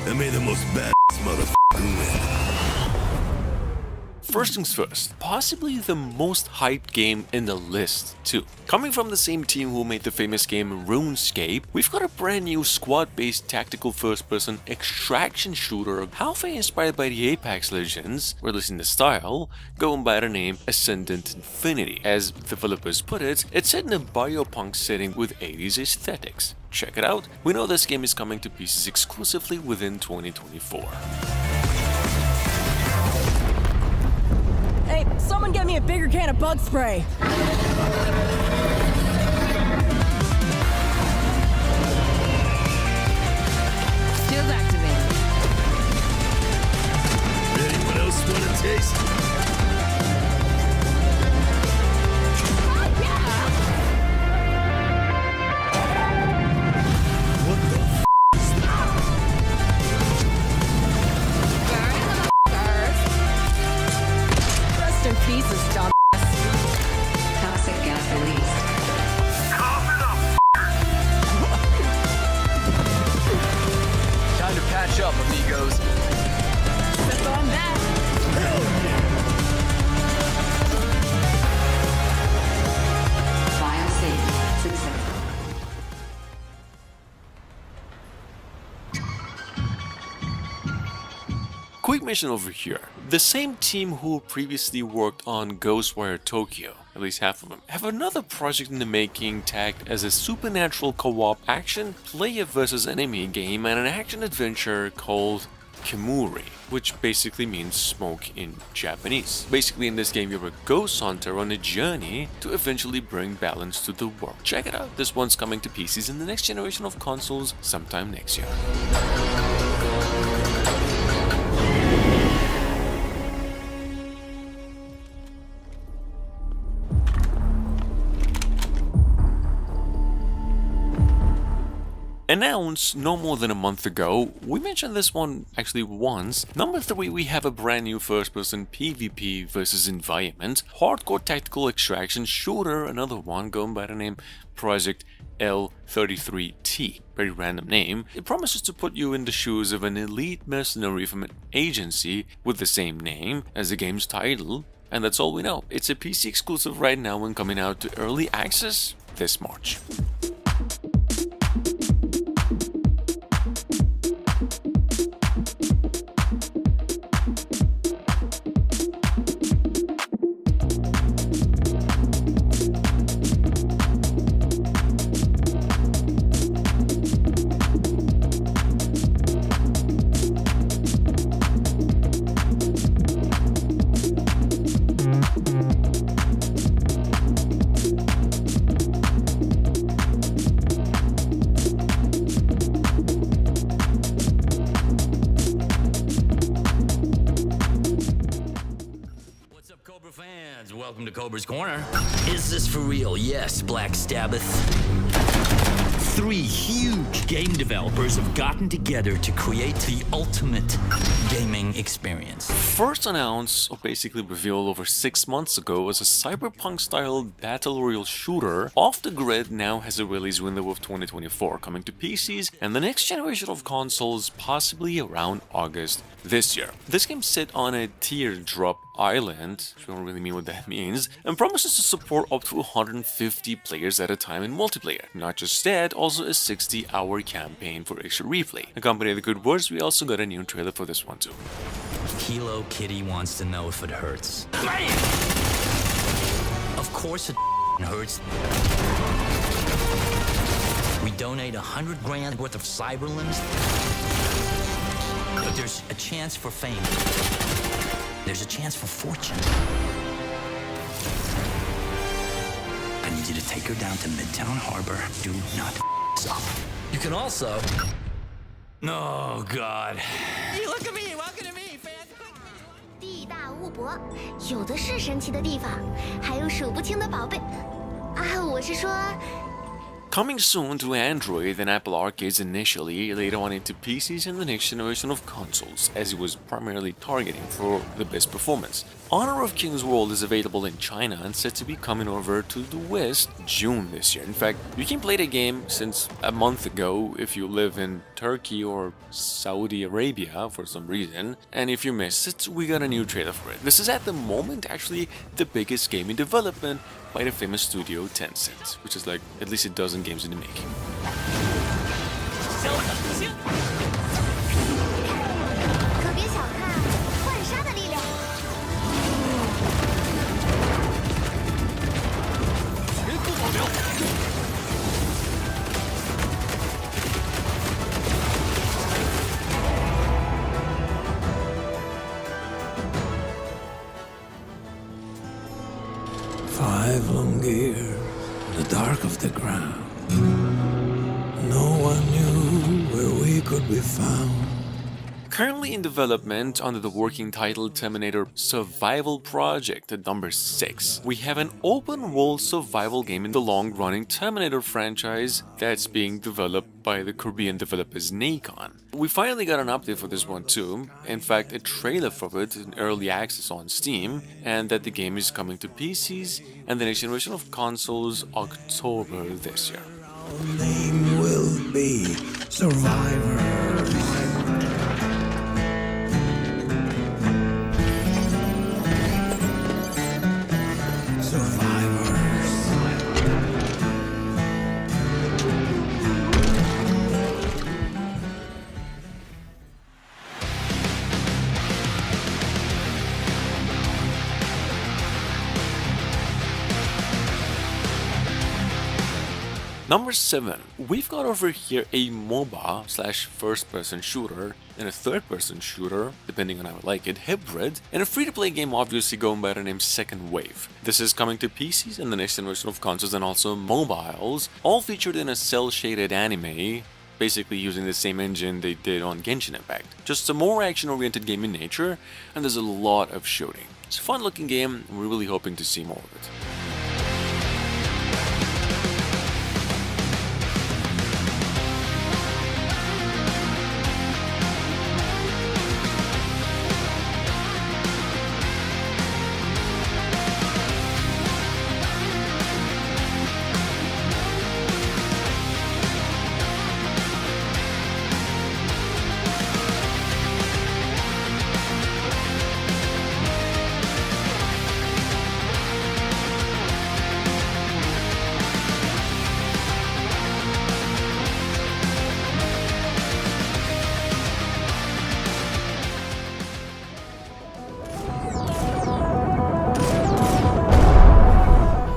and may the most badass motherfucker win. First things first, possibly the most hyped game in the list too. Coming from the same team who made the famous game RuneScape, we've got a brand new squad-based tactical first-person extraction shooter halfway inspired by the Apex Legends, released in the style, going by the name Ascendant Infinity. As developers put it, it's set in a biopunk setting with 80s aesthetics. Check it out. We know this game is coming to PCs exclusively within 2024. Hey, someone get me a bigger can of bug spray. Skills activated. Anyone else want a taste? What the f*** is that? Rest in pieces, dumbass. Toxic gas released. Time to patch up, amigos. That's on that. File saved. Successful. Quick mention over here. The same team who previously worked on Ghostwire Tokyo, at least half of them, have another project in the making tagged as a supernatural co-op action player versus enemy game and an action adventure called Kimuri, which basically means smoke in Japanese. Basically in this game you're a ghost hunter on a journey to eventually bring balance to the world. Check it out, this one's coming to PCs in the next generation of consoles sometime next year. Announced no more than a month ago, we mentioned this one actually once. Number 3, we have a brand new first-person PvP versus environment, hardcore tactical extraction shooter, another one going by the name Project L33T. Very random name. It promises to put you in the shoes of an elite mercenary from an agency with the same name as the game's title, and that's all we know. It's a PC exclusive right now and coming out to early access this March. Welcome to Cobra's Corner. Is this for real? Yes, Black Sabbath. 3 huge game developers have gotten together to create the ultimate gaming experience. First announced, or basically revealed over 6 months ago, as a cyberpunk-style battle royale shooter, Off the Grid now has a release window of 2024, coming to PCs and the next generation of consoles possibly around August this year. This game's set on a teardrop island, which we don't really mean what that means, and promises to support up to 150 players at a time in multiplayer. Not just that, also a 60-hour campaign for extra replay. Accompanying the good words, we also got a new trailer for this one too. Kilo Kitty wants to know if it hurts. Bam! Of course it hurts. We donate 100 grand worth of cyberlimbs, but there's a chance for fame. There's a chance for fortune. I need you to take her down to Midtown Harbor. Do not up. You can also... Oh, God. Hey, look at me! Welcome to me, fans! 地大物博，有的是神奇的地方，还有数不清的宝贝。啊，我是说， Coming soon to Android and Apple Arcades initially, later on into PCs and the next generation of consoles, as it was primarily targeting for the best performance. Honor of Kings World is available in China and set to be coming over to the West June this year. In fact, you can play the game since a month ago if you live in Turkey or Saudi Arabia for some reason, and if you missed it, we got a new trailer for it. This is at the moment actually the biggest game in development by the famous studio Tencent, which is like at least a dozen games in the making. 可别小看幻杀的力量。全部保镖。 5 long years in the dark of the ground. No one knew where we could be found. Currently in development under the working title Terminator Survival Project at number 6, we have an open-world survival game in the long-running Terminator franchise that's being developed by the Korean developers Nacon. We finally got an update for this one too, in fact a trailer for it in early access on Steam, and that the game is coming to PCs and the next generation of consoles October this year. Our name will be Survivors. Number 7, we've got over here a MOBA / first-person shooter and a third-person shooter, depending on how I like it, hybrid, and a free-to-play game obviously going by the name Second Wave. This is coming to PCs and the next generation of consoles and also mobiles, all featured in a cel-shaded anime, basically using the same engine they did on Genshin Impact. Just a more action-oriented game in nature, and there's a lot of shooting. It's a fun-looking game, and we're really hoping to see more of it.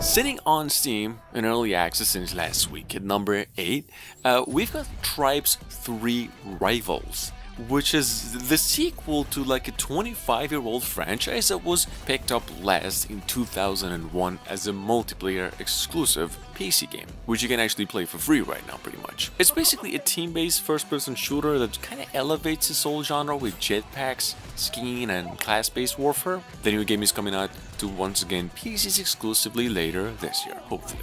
Sitting on Steam in early access since last week at number 8, we've got Tribes 3 Rivals, which is the sequel to like a 25-year-old franchise that was picked up last in 2001 as a multiplayer exclusive PC game, which you can actually play for free right now pretty much. It's basically a team-based first-person shooter that kind of elevates this whole genre with jetpacks, skiing and class-based warfare. The new game is coming out to once again PCs exclusively later this year, hopefully.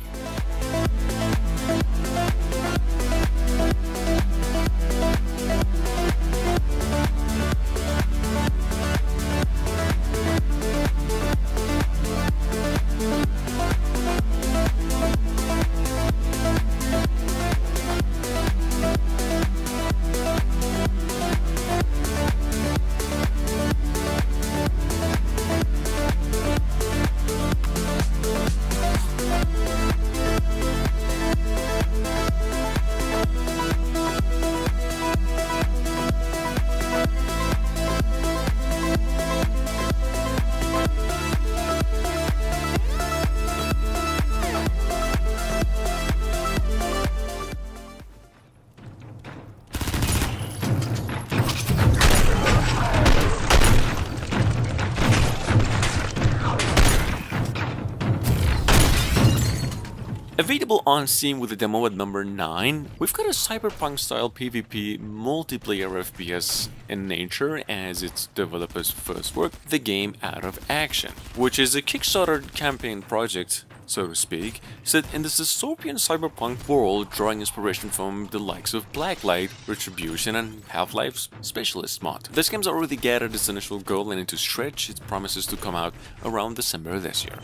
Available on Steam with a demo at number 9, we've got a cyberpunk-style PvP multiplayer FPS in nature as its developers first work the game out of action, which is a Kickstarter campaign project so to speak, set in this dystopian cyberpunk world, drawing inspiration from the likes of Blacklight, Retribution, and Half-Life's Specialist mod. This game's already gathered its initial goal, and to stretch, it promises to come out around December this year.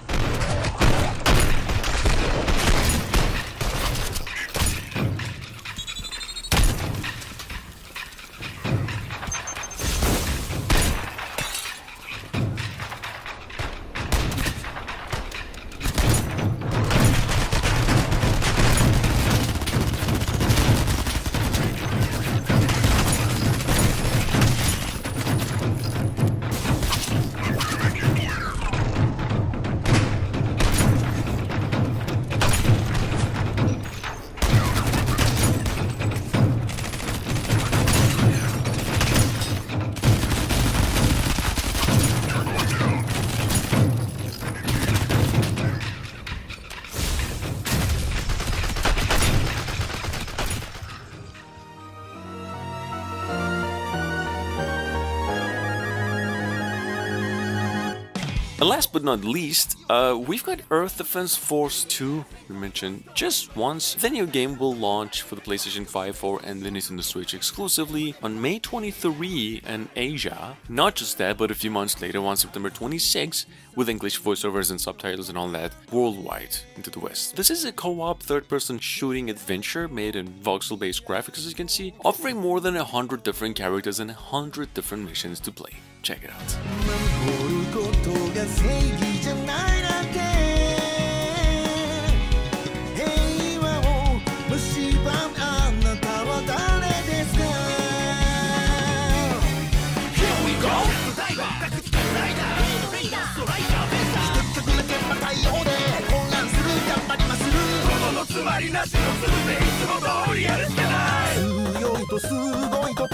And last but not least, we've got Earth Defense Force 2, we mentioned just once. The new game will launch for the PlayStation 5, 4 and the Nintendo Switch exclusively on May 23 in Asia. Not just that, but a few months later on September 26, with English voiceovers and subtitles and all that, worldwide into the West. This is a co-op third-person shooting adventure made in voxel-based graphics, as you can see, offering more than 100 different characters and 100 different missions to play. Check it out. ことが正義じゃないなんて平和を蝕むあなたは誰ですか Here we go 答えは確実ライダーリーダーストライダーベーター一つだけまたようで混乱する頑張りますることのつまりなしのすべていつも通りやるしかない強いとすごいと